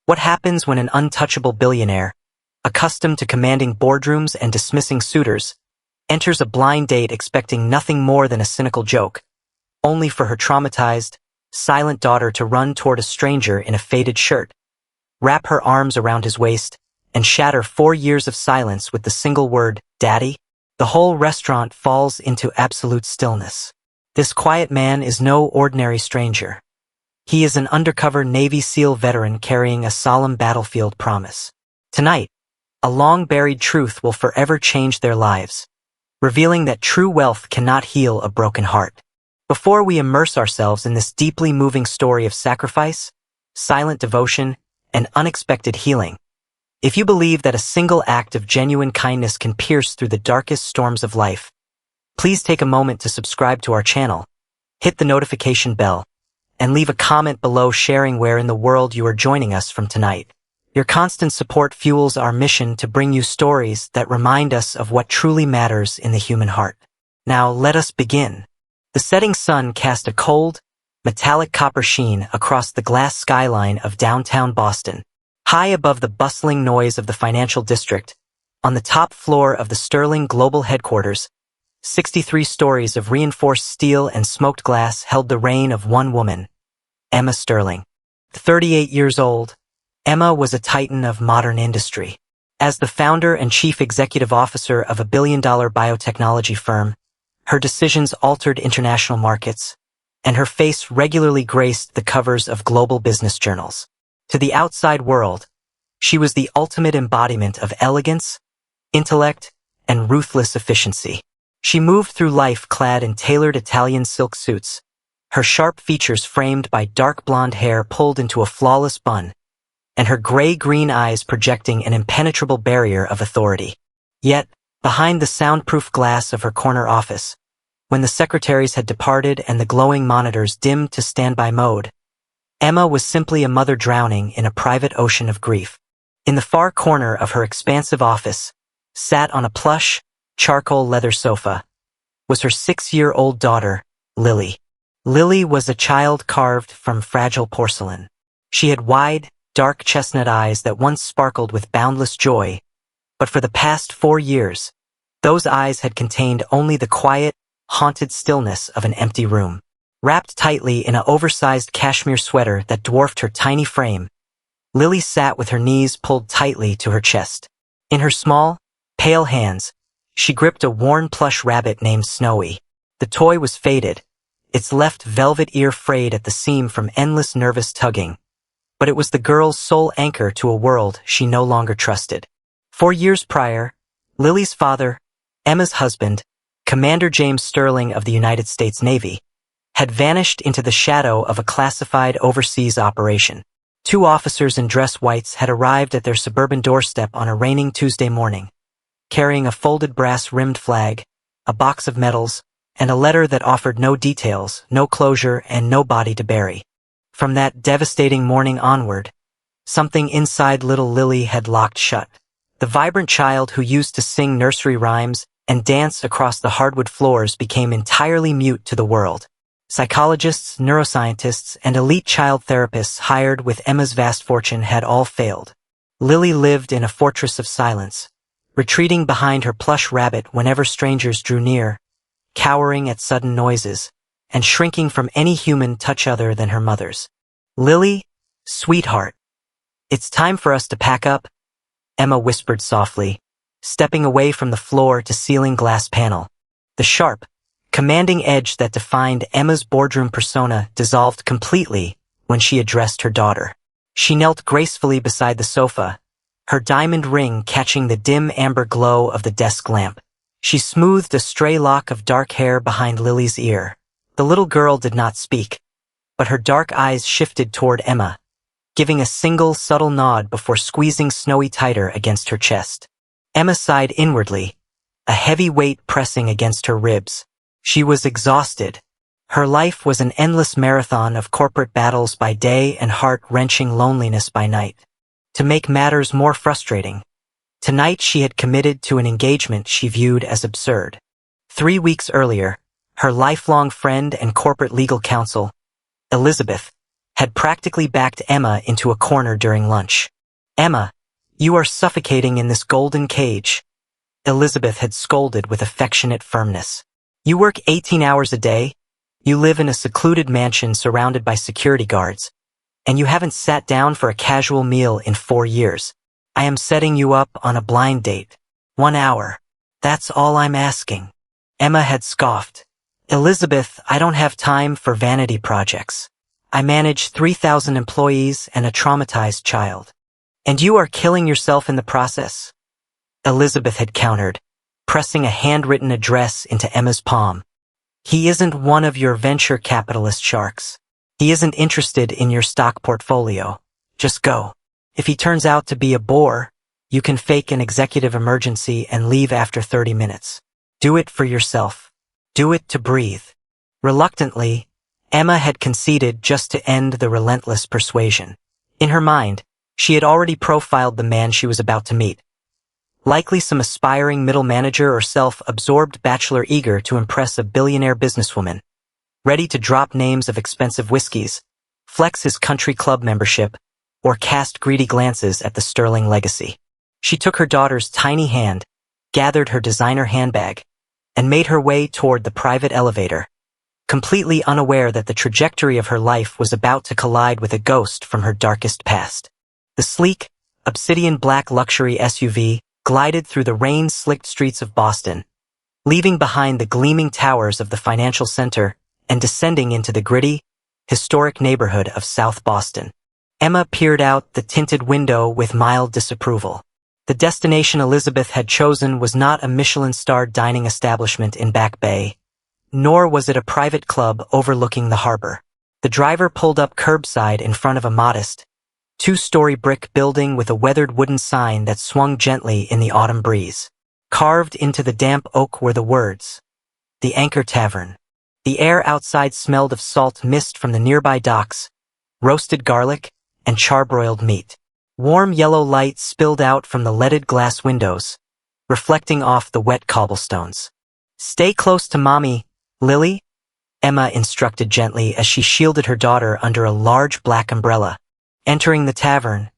What happens when an untouchable billionaire, accustomed to commanding boardrooms and dismissing suitors, enters a blind date expecting nothing more than a cynical joke, only for her traumatized, silent daughter to run toward a stranger in a faded shirt, wrap her arms around his waist, and shatter 4 years of silence with the single word, "Daddy"? The whole restaurant falls into absolute stillness. This quiet man is no ordinary stranger. He is an undercover Navy SEAL veteran carrying a solemn battlefield promise. Tonight, a long-buried truth will forever change their lives, revealing that true wealth cannot heal a broken heart. Before we immerse ourselves in this deeply moving story of sacrifice, silent devotion, and unexpected healing, if you believe that a single act of genuine kindness can pierce through the darkest storms of life, please take a moment to subscribe to our channel, hit the notification bell, and leave a comment below sharing where in the world you are joining us from tonight. Your constant support fuels our mission to bring you stories that remind us of what truly matters in the human heart. Now let us begin. The setting sun cast a cold, metallic copper sheen across the glass skyline of downtown Boston. High above the bustling noise of the financial district, on the top floor of the Sterling Global Headquarters, 63 stories of reinforced steel and smoked glass held the reign of one woman, Emma Sterling. 38 years old, Emma was a titan of modern industry. As the founder and chief executive officer of a billion-dollar biotechnology firm, her decisions altered international markets, and her face regularly graced the covers of global business journals. To the outside world, she was the ultimate embodiment of elegance, intellect, and ruthless efficiency. She moved through life clad in tailored Italian silk suits, her sharp features framed by dark blonde hair pulled into a flawless bun, and her gray-green eyes projecting an impenetrable barrier of authority. Yet, behind the soundproof glass of her corner office, when the secretaries had departed and the glowing monitors dimmed to standby mode, Emma was simply a mother drowning in a private ocean of grief. In the far corner of her expansive office, sat on a plush, charcoal leather sofa, was her 6-year-old daughter, Lily. Lily was a child carved from fragile porcelain. She had wide, dark chestnut eyes that once sparkled with boundless joy, but for the past 4 years, those eyes had contained only the quiet, haunted stillness of an empty room. Wrapped tightly in an oversized cashmere sweater that dwarfed her tiny frame, Lily sat with her knees pulled tightly to her chest. In her small, pale hands, she gripped a worn plush rabbit named Snowy. The toy was faded, its left velvet ear frayed at the seam from endless nervous tugging, but it was the girl's sole anchor to a world she no longer trusted. 4 years prior, Lily's father, Emma's husband, Commander James Sterling of the United States Navy, had vanished into the shadow of a classified overseas operation. 2 officers in dress whites had arrived at their suburban doorstep on a raining Tuesday morning, carrying a folded brass-rimmed flag, a box of medals, and a letter that offered no details, no closure, and no body to bury. From that devastating morning onward, something inside little Lily had locked shut. The vibrant child who used to sing nursery rhymes and dance across the hardwood floors became entirely mute to the world. Psychologists, neuroscientists, and elite child therapists hired with Emma's vast fortune had all failed. Lily lived in a fortress of silence, retreating behind her plush rabbit whenever strangers drew near, cowering at sudden noises, and shrinking from any human touch other than her mother's. "Lily, sweetheart, it's time for us to pack up," Emma whispered softly, stepping away from the floor-to-ceiling glass panel. The sharp, commanding edge that defined Emma's boardroom persona dissolved completely when she addressed her daughter. She knelt gracefully beside the sofa, her diamond ring catching the dim amber glow of the desk lamp. She smoothed a stray lock of dark hair behind Lily's ear. The little girl did not speak, but her dark eyes shifted toward Emma, giving a single subtle nod before squeezing Snowy tighter against her chest. Emma sighed inwardly, a heavy weight pressing against her ribs. She was exhausted. Her life was an endless marathon of corporate battles by day and heart-wrenching loneliness by night. To make matters more frustrating, tonight she had committed to an engagement she viewed as absurd. 3 weeks earlier, her lifelong friend and corporate legal counsel, Elizabeth, had practically backed Emma into a corner during lunch. "Emma, you are suffocating in this golden cage," Elizabeth had scolded with affectionate firmness. "You work 18 hours a day, you live in a secluded mansion surrounded by security guards, and you haven't sat down for a casual meal in 4 years. I am setting you up on a blind date. 1 hour. That's all I'm asking." Emma had scoffed. "Elizabeth, I don't have time for vanity projects. I manage 3,000 employees and a traumatized child. And you are killing yourself in the process?" Elizabeth had countered, pressing a handwritten address into Emma's palm. "He isn't one of your venture capitalist sharks. He isn't interested in your stock portfolio. Just go. If he turns out to be a bore, you can fake an executive emergency and leave after 30 minutes. Do it for yourself. Do it to breathe." Reluctantly, Emma had conceded just to end the relentless persuasion. In her mind, she had already profiled the man she was about to meet. Likely some aspiring middle manager or self-absorbed bachelor eager to impress a billionaire businesswoman, ready to drop names of expensive whiskeys, flex his country club membership, or cast greedy glances at the Sterling legacy. She took her daughter's tiny hand, gathered her designer handbag, and made her way toward the private elevator, completely unaware that the trajectory of her life was about to collide with a ghost from her darkest past. The sleek, obsidian black luxury SUV glided through the rain-slicked streets of Boston, leaving behind the gleaming towers of the financial center and descending into the gritty, historic neighborhood of South Boston. Emma peered out the tinted window with mild disapproval. The destination Elizabeth had chosen was not a Michelin-starred dining establishment in Back Bay, nor was it a private club overlooking the harbor. The driver pulled up curbside in front of a modest, 2-story brick building with a weathered wooden sign that swung gently in the autumn breeze. Carved into the damp oak were the words, "The Anchor Tavern." The air outside smelled of salt mist from the nearby docks, roasted garlic, and charbroiled meat. Warm yellow light spilled out from the leaded glass windows, reflecting off the wet cobblestones. "Stay close to Mommy, Lily," Emma instructed gently as she shielded her daughter under a large black umbrella. Entering the tavern,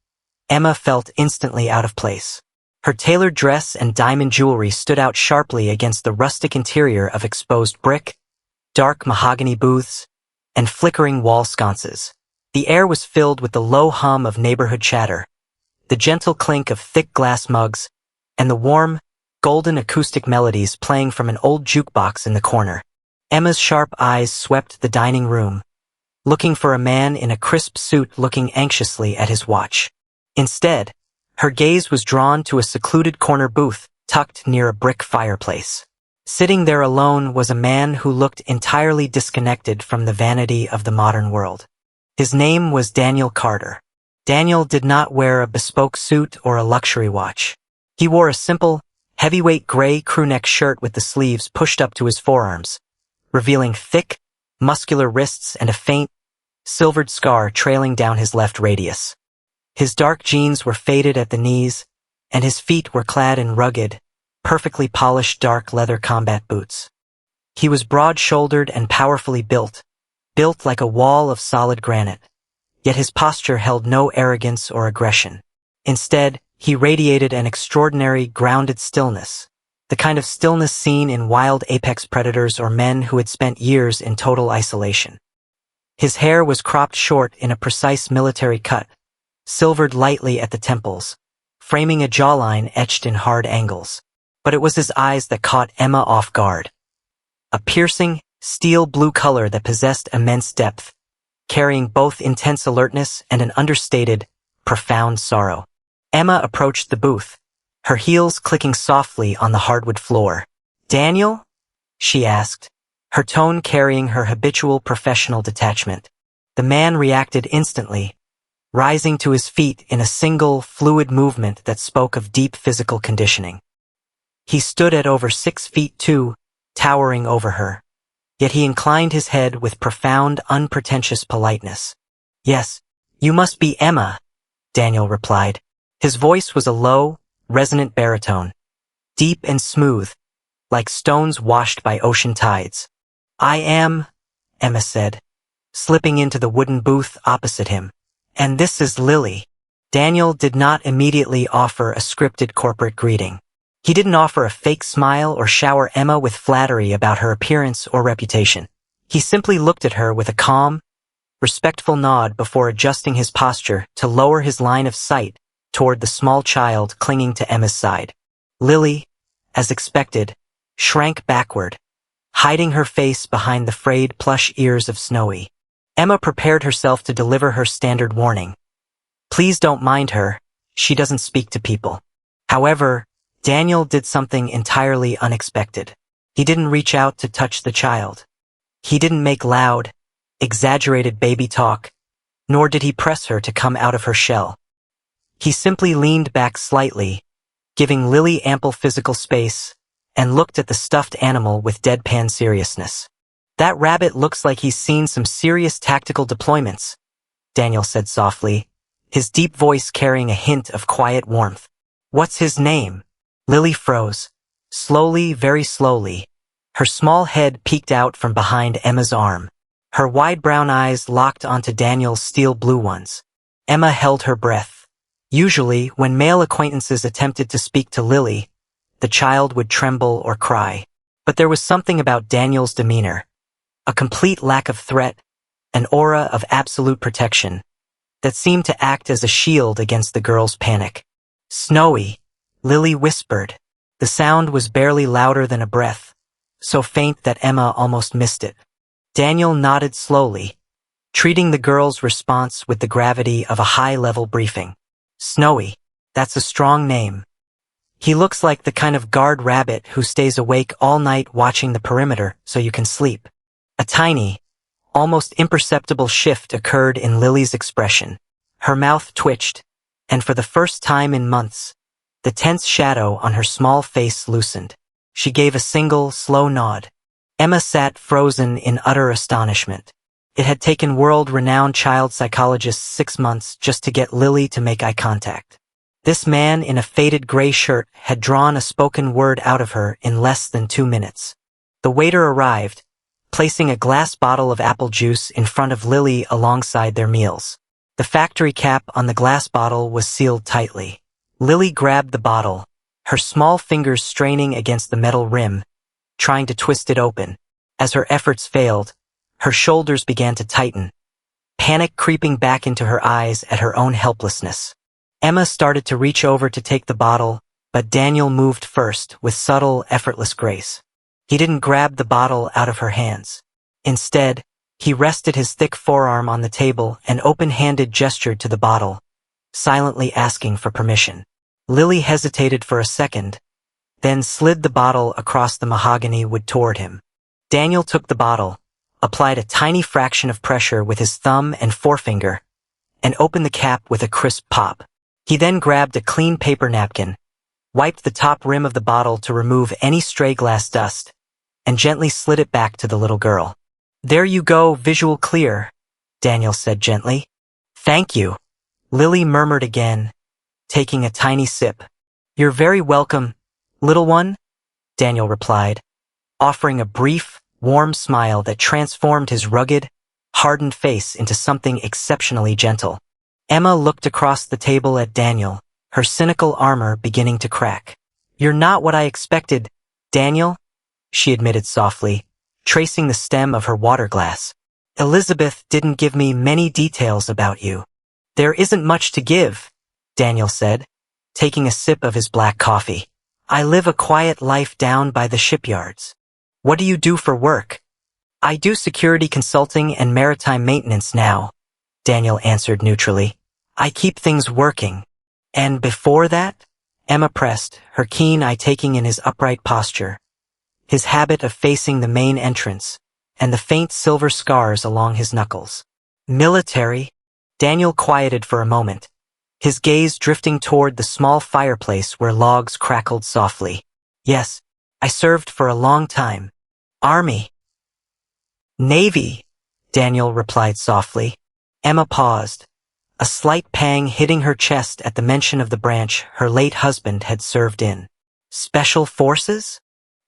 Emma felt instantly out of place. Her tailored dress and diamond jewelry stood out sharply against the rustic interior of exposed brick, dark mahogany booths, and flickering wall sconces. The air was filled with the low hum of neighborhood chatter, the gentle clink of thick glass mugs, and the warm, golden acoustic melodies playing from an old jukebox in the corner. Emma's sharp eyes swept the dining room, looking for a man in a crisp suit looking anxiously at his watch. Instead, her gaze was drawn to a secluded corner booth tucked near a brick fireplace. Sitting there alone was a man who looked entirely disconnected from the vanity of the modern world. His name was Daniel Carter. Daniel did not wear a bespoke suit or a luxury watch. He wore a simple, heavyweight gray crewneck shirt with the sleeves pushed up to his forearms, revealing thick, muscular wrists and a faint, silvered scar trailing down his left radius. His dark jeans were faded at the knees, and his feet were clad in rugged, perfectly polished dark leather combat boots. He was broad-shouldered and powerfully built like a wall of solid granite, yet his posture held no arrogance or aggression. Instead, he radiated an extraordinary, grounded stillness, the kind of stillness seen in wild apex predators or men who had spent years in total isolation. His hair was cropped short in a precise military cut, silvered lightly at the temples, framing a jawline etched in hard angles. But it was his eyes that caught Emma off guard. A piercing, steel blue color that possessed immense depth, carrying both intense alertness and an understated, profound sorrow. Emma approached the booth, her heels clicking softly on the hardwood floor. "Daniel?" she asked, her tone carrying her habitual professional detachment. The man reacted instantly, rising to his feet in a single, fluid movement that spoke of deep physical conditioning. He stood at over 6'2", towering over her, yet he inclined his head with profound, unpretentious politeness. "Yes, you must be Emma," Daniel replied. His voice was a low, resonant baritone, deep and smooth, like stones washed by ocean tides. "I am," Emma said, slipping into the wooden booth opposite him. "And this is Lily." Daniel did not immediately offer a scripted corporate greeting. He didn't offer a fake smile or shower Emma with flattery about her appearance or reputation. He simply looked at her with a calm, respectful nod before adjusting his posture to lower his line of sight toward the small child clinging to Emma's side. Lily, as expected, shrank backward, hiding her face behind the frayed plush ears of Snowy. Emma prepared herself to deliver her standard warning. "Please don't mind her, she doesn't speak to people." However, Daniel did something entirely unexpected. He didn't reach out to touch the child. He didn't make loud, exaggerated baby talk, nor did he press her to come out of her shell. He simply leaned back slightly, giving Lily ample physical space, and looked at the stuffed animal with deadpan seriousness. "That rabbit looks like he's seen some serious tactical deployments," Daniel said softly, his deep voice carrying a hint of quiet warmth. "What's his name?" Lily froze. Slowly, very slowly, her small head peeked out from behind Emma's arm. Her wide brown eyes locked onto Daniel's steel blue ones. Emma held her breath. Usually, when male acquaintances attempted to speak to Lily, the child would tremble or cry. But there was something about Daniel's demeanor, a complete lack of threat, an aura of absolute protection, that seemed to act as a shield against the girl's panic. "Snowy," Lily whispered. The sound was barely louder than a breath, so faint that Emma almost missed it. Daniel nodded slowly, treating the girl's response with the gravity of a high-level briefing. "Snowy, that's a strong name. He looks like the kind of guard rabbit who stays awake all night watching the perimeter so you can sleep." A tiny, almost imperceptible shift occurred in Lily's expression. Her mouth twitched, and for the first time in months, the tense shadow on her small face loosened. She gave a single, slow nod. Emma sat frozen in utter astonishment. It had taken world-renowned child psychologists 6 months just to get Lily to make eye contact. This man in a faded gray shirt had drawn a spoken word out of her in less than 2 minutes. The waiter arrived, placing a glass bottle of apple juice in front of Lily alongside their meals. The factory cap on the glass bottle was sealed tightly. Lily grabbed the bottle, her small fingers straining against the metal rim, trying to twist it open. As her efforts failed, her shoulders began to tighten, panic creeping back into her eyes at her own helplessness. Emma started to reach over to take the bottle, but Daniel moved first with subtle, effortless grace. He didn't grab the bottle out of her hands. Instead, he rested his thick forearm on the table and open-handed gestured to the bottle, silently asking for permission. Lily hesitated for a second, then slid the bottle across the mahogany wood toward him. Daniel took the bottle, applied a tiny fraction of pressure with his thumb and forefinger, and opened the cap with a crisp pop. He then grabbed a clean paper napkin, wiped the top rim of the bottle to remove any stray glass dust, and gently slid it back to the little girl. "There you go, visual clear," Daniel said gently. "Thank you," Lily murmured again, taking a tiny sip. "You're very welcome, little one," Daniel replied, offering a brief, warm smile that transformed his rugged, hardened face into something exceptionally gentle. Emma looked across the table at Daniel, her cynical armor beginning to crack. "You're not what I expected, Daniel," she admitted softly, tracing the stem of her water glass. "Elizabeth didn't give me many details about you." "There isn't much to give," Daniel said, taking a sip of his black coffee. "I live a quiet life down by the shipyards." "What do you do for work?" "I do security consulting and maritime maintenance now," Daniel answered neutrally. "I keep things working." "And before that?" Emma pressed, her keen eye taking in his upright posture, his habit of facing the main entrance, and the faint silver scars along his knuckles. "Military." Daniel quieted for a moment, his gaze drifting toward the small fireplace where logs crackled softly. "Yes, I served for a long time. Army." "Navy," Daniel replied softly. Emma paused, a slight pang hitting her chest at the mention of the branch her late husband had served in. "Special Forces?"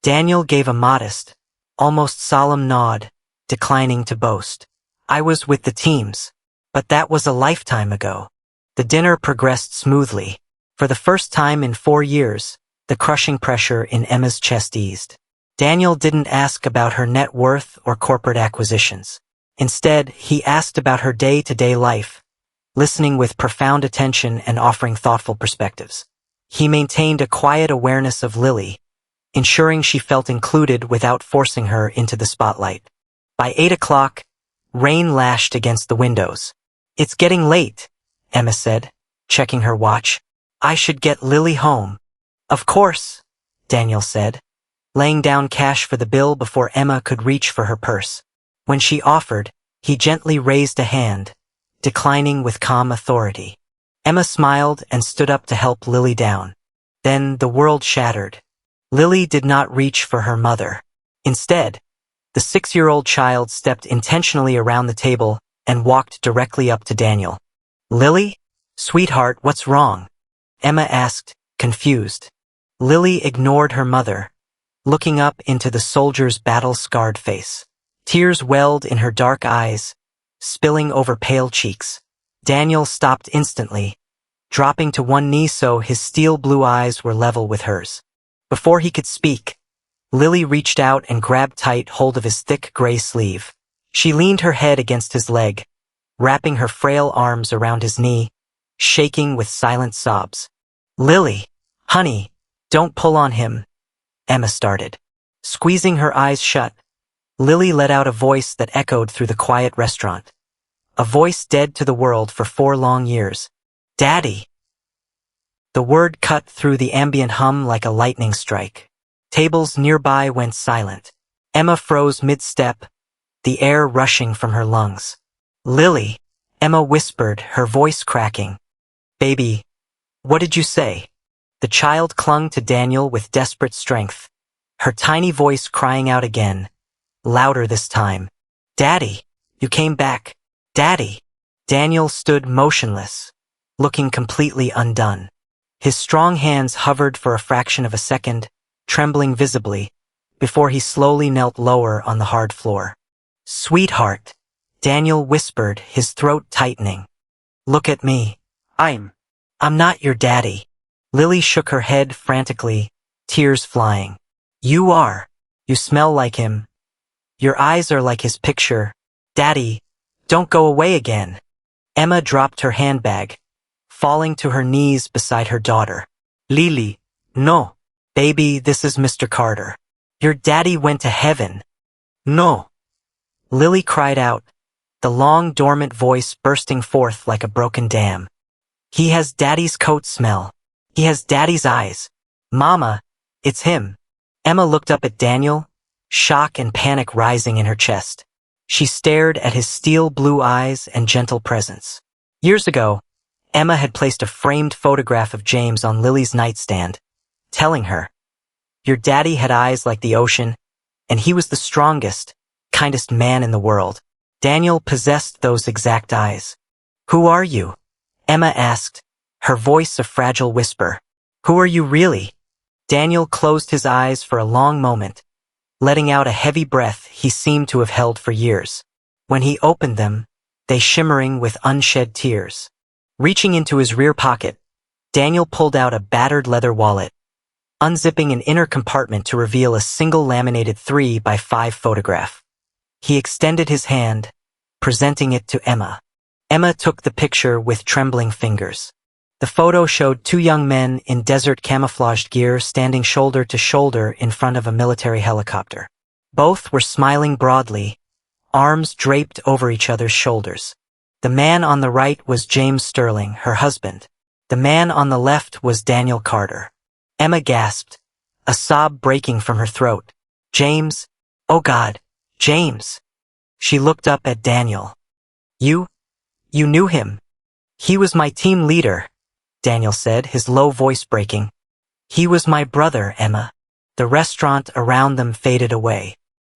Daniel gave a modest, almost solemn nod, declining to boast. I was with the teams. But that was a lifetime ago. The dinner progressed smoothly. For the first time in 4 years, the crushing pressure in Emma's chest eased. Daniel didn't ask about her net worth or corporate acquisitions. Instead, he asked about her day-to-day life, listening with profound attention and offering thoughtful perspectives. He maintained a quiet awareness of Lily, ensuring she felt included without forcing her into the spotlight. By 8 o'clock, rain lashed against the windows. It's getting late, Emma said, checking her watch. I should get Lily home. Of course, Daniel said, laying down cash for the bill before Emma could reach for her purse. When she offered, he gently raised a hand, declining with calm authority. Emma smiled and stood up to help Lily down. Then the world shattered. Lily did not reach for her mother. Instead, the 6-year-old child stepped intentionally around the table and walked directly up to Daniel. Lily? Sweetheart, what's wrong? Emma asked, confused. Lily ignored her mother, looking up into the soldier's battle-scarred face. Tears welled in her dark eyes, spilling over pale cheeks. Daniel stopped instantly, dropping to one knee so his steel blue eyes were level with hers. Before he could speak, Lily reached out and grabbed tight hold of his thick gray sleeve. She leaned her head against his leg, wrapping her frail arms around his knee, shaking with silent sobs. Lily, honey, don't pull on him, Emma started. Squeezing her eyes shut, Lily let out a voice that echoed through the quiet restaurant. A voice dead to the world for 4 long years. Daddy! The word cut through the ambient hum like a lightning strike. Tables nearby went silent. Emma froze mid-step, the air rushing from her lungs. Lily, Emma whispered, her voice cracking. Baby, what did you say? The child clung to Daniel with desperate strength, her tiny voice crying out again, louder this time. Daddy, you came back. Daddy! Daniel stood motionless, looking completely undone. His strong hands hovered for a fraction of a second, trembling visibly, before he slowly knelt lower on the hard floor. Sweetheart, Daniel whispered, his throat tightening. Look at me. I'm not your daddy. Lily shook her head frantically, tears flying. You are. You smell like him. Your eyes are like his picture. Daddy, don't go away again. Emma dropped her handbag, falling to her knees beside her daughter. Lily, no. Baby, this is Mr. Carter. Your daddy went to heaven. No. Lily cried out, the long dormant voice bursting forth like a broken dam. He has daddy's coat smell. He has daddy's eyes. Mama, it's him. Emma looked up at Daniel, shock and panic rising in her chest. She stared at his steel blue eyes and gentle presence. Years ago, Emma had placed a framed photograph of James on Lily's nightstand, telling her, your daddy had eyes like the ocean, and he was the strongest, kindest man in the world. Daniel possessed those exact eyes. Who are you? Emma asked, her voice a fragile whisper. Who are you really? Daniel closed his eyes for a long moment, letting out a heavy breath he seemed to have held for years. When he opened them, they shimmering with unshed tears. Reaching into his rear pocket, Daniel pulled out a battered leather wallet, unzipping an inner compartment to reveal a single laminated 3x5 photograph. He extended his hand, presenting it to Emma. Emma took the picture with trembling fingers. The photo showed 2 young men in desert camouflaged gear standing shoulder to shoulder in front of a military helicopter. Both were smiling broadly, arms draped over each other's shoulders. The man on the right was James Sterling, her husband. The man on the left was Daniel Carter. Emma gasped, a sob breaking from her throat. James, oh God, James. She looked up at Daniel. You knew him. He was my team leader, Daniel said, his low voice breaking. He was my brother, Emma. The restaurant around them faded away.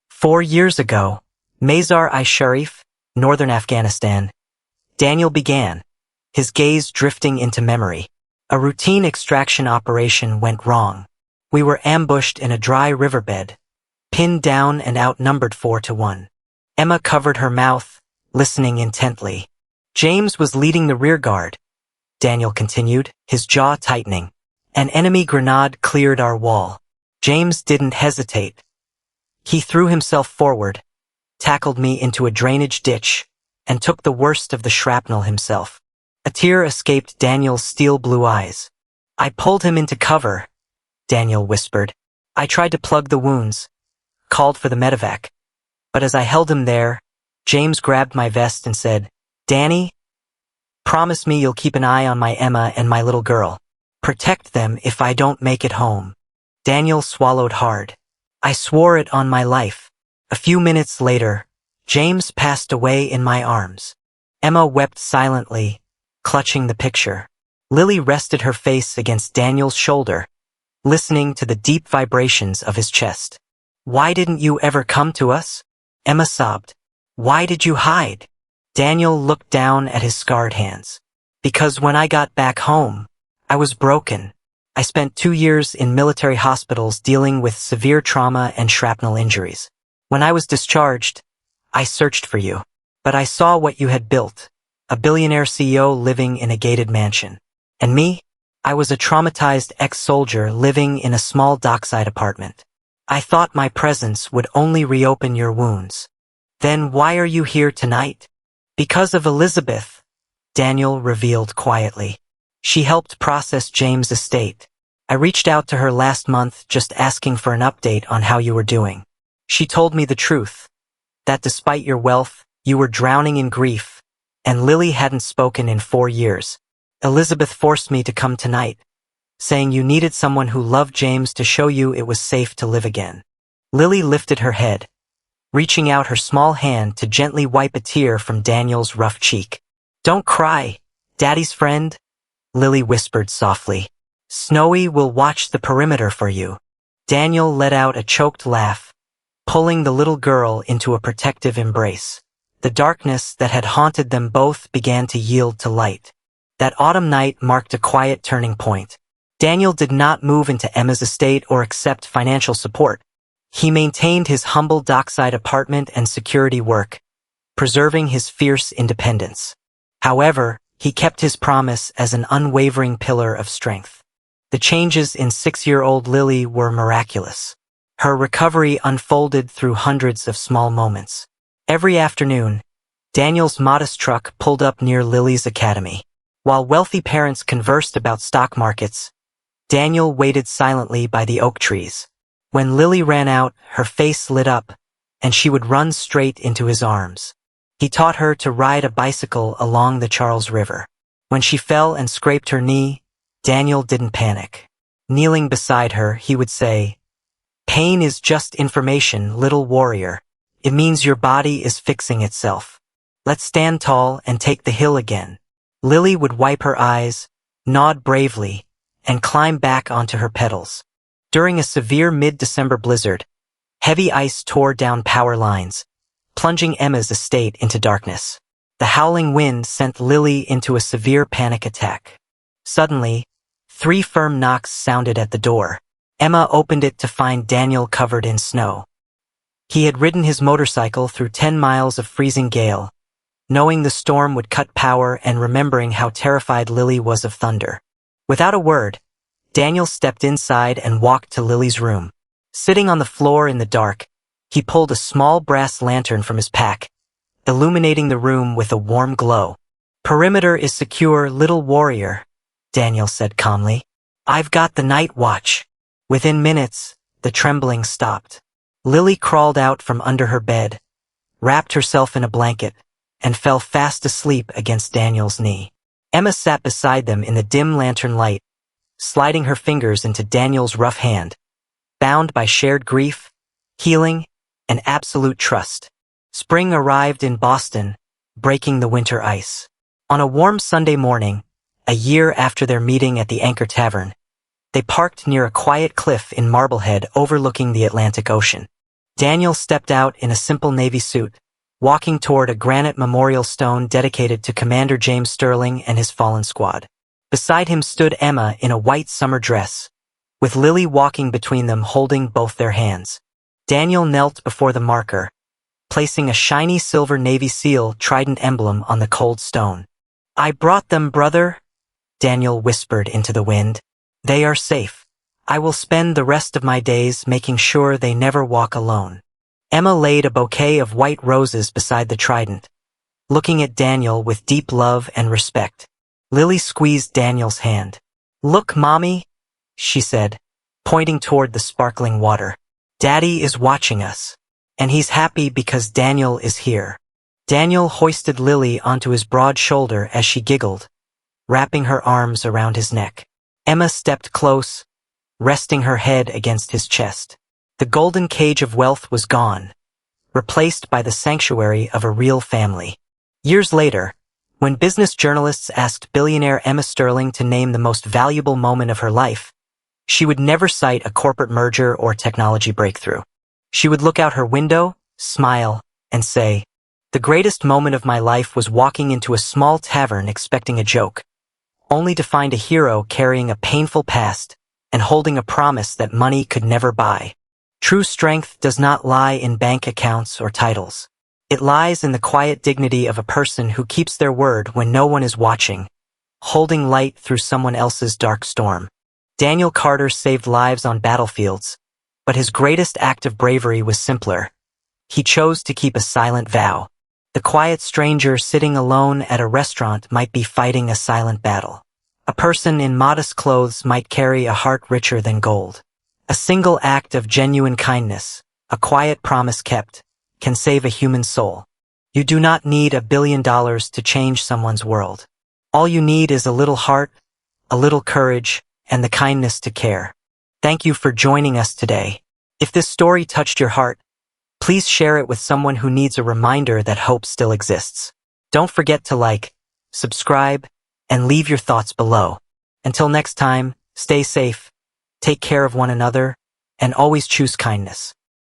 4 years ago, Mazar-i-Sharif, northern Afghanistan. Daniel began, his gaze drifting into memory. A routine extraction operation went wrong. We were ambushed in a dry riverbed, pinned down and outnumbered 4-1. Emma covered her mouth, listening intently. James was leading the rear guard, Daniel continued, his jaw tightening. An enemy grenade cleared our wall. James didn't hesitate. He threw himself forward, tackled me into a drainage ditch, and took the worst of the shrapnel himself. A tear escaped Daniel's steel-blue eyes. I pulled him into cover, Daniel whispered. I tried to plug the wounds, called for the medevac. But as I held him there, James grabbed my vest and said, Danny, promise me you'll keep an eye on my Emma and my little girl. Protect them if I don't make it home. Daniel swallowed hard. I swore it on my life. A few minutes later, James passed away in my arms. Emma wept silently, clutching the picture. Lily rested her face against Daniel's shoulder, listening to the deep vibrations of his chest. Why didn't you ever come to us? Emma sobbed. Why did you hide? Daniel looked down at his scarred hands. Because when I got back home, I was broken. I spent 2 years in military hospitals dealing with severe trauma and shrapnel injuries. When I was discharged, I searched for you. But I saw what you had built, a billionaire CEO living in a gated mansion. And me? I was a traumatized ex-soldier living in a small dockside apartment. I thought my presence would only reopen your wounds. Then why are you here tonight? Because of Elizabeth, Daniel revealed quietly. She helped process James' estate. I reached out to her last month just asking for an update on how you were doing. She told me the truth, that despite your wealth, you were drowning in grief, and Lily hadn't spoken in 4 years. Elizabeth forced me to come tonight, saying you needed someone who loved James to show you it was safe to live again. Lily lifted her head, reaching out her small hand to gently wipe a tear from Daniel's rough cheek. Don't cry, Daddy's friend, Lily whispered softly. Snowy will watch the perimeter for you. Daniel let out a choked laugh, pulling the little girl into a protective embrace. The darkness that had haunted them both began to yield to light. That autumn night marked a quiet turning point. Daniel did not move into Emma's estate or accept financial support. He maintained his humble dockside apartment and security work, preserving his fierce independence. However, he kept his promise as an unwavering pillar of strength. The changes in 6-year-old Lily were miraculous. Her recovery unfolded through hundreds of small moments. Every afternoon, Daniel's modest truck pulled up near Lily's academy. While wealthy parents conversed about stock markets, Daniel waited silently by the oak trees. When Lily ran out, her face lit up, and she would run straight into his arms. He taught her to ride a bicycle along the Charles River. When she fell and scraped her knee, Daniel didn't panic. Kneeling beside her, he would say, "Pain is just information, little warrior. It means your body is fixing itself. Let's stand tall and take the hill again." Lily would wipe her eyes, nod bravely, and climb back onto her pedals. During a severe mid-December blizzard, heavy ice tore down power lines, plunging Emma's estate into darkness. The howling wind sent Lily into a severe panic attack. Suddenly, 3 firm knocks sounded at the door. Emma opened it to find Daniel covered in snow. He had ridden his motorcycle through 10 miles of freezing gale, knowing the storm would cut power and remembering how terrified Lily was of thunder. Without a word, Daniel stepped inside and walked to Lily's room. Sitting on the floor in the dark, he pulled a small brass lantern from his pack, illuminating the room with a warm glow. "Perimeter is secure, little warrior," Daniel said calmly. "I've got the night watch." Within minutes, the trembling stopped. Lily crawled out from under her bed, wrapped herself in a blanket, and fell fast asleep against Daniel's knee. Emma sat beside them in the dim lantern light, sliding her fingers into Daniel's rough hand, bound by shared grief, healing, and absolute trust. Spring arrived in Boston, breaking the winter ice. On a warm Sunday morning, a year after their meeting at the Anchor Tavern, they parked near a quiet cliff in Marblehead overlooking the Atlantic Ocean. Daniel stepped out in a simple navy suit, walking toward a granite memorial stone dedicated to Commander James Sterling and his fallen squad. Beside him stood Emma in a white summer dress, with Lily walking between them holding both their hands. Daniel knelt before the marker, placing a shiny silver Navy SEAL trident emblem on the cold stone. "I brought them, brother," Daniel whispered into the wind. "They are safe. I will spend the rest of my days making sure they never walk alone." Emma laid a bouquet of white roses beside the trident, looking at Daniel with deep love and respect. Lily squeezed Daniel's hand. "Look, Mommy," she said, pointing toward the sparkling water. "Daddy is watching us. And he's happy because Daniel is here." Daniel hoisted Lily onto his broad shoulder as she giggled, wrapping her arms around his neck. Emma stepped close, resting her head against his chest. The golden cage of wealth was gone, replaced by the sanctuary of a real family. Years later, when business journalists asked billionaire Emma Sterling to name the most valuable moment of her life, she would never cite a corporate merger or technology breakthrough. She would look out her window, smile, and say, "The greatest moment of my life was walking into a small tavern expecting a joke, only to find a hero carrying a painful past and holding a promise that money could never buy." True strength does not lie in bank accounts or titles. It lies in the quiet dignity of a person who keeps their word when no one is watching, holding light through someone else's dark storm. Daniel Carter saved lives on battlefields, but his greatest act of bravery was simpler. He chose to keep a silent vow. The quiet stranger sitting alone at a restaurant might be fighting a silent battle. A person in modest clothes might carry a heart richer than gold. A single act of genuine kindness, a quiet promise kept, can save a human soul. You do not need $1 billion to change someone's world. All you need is a little heart, a little courage, and the kindness to care. Thank you for joining us today. If this story touched your heart, please share it with someone who needs a reminder that hope still exists. Don't forget to like, subscribe, and leave your thoughts below. Until next time, stay safe, take care of one another, and always choose kindness.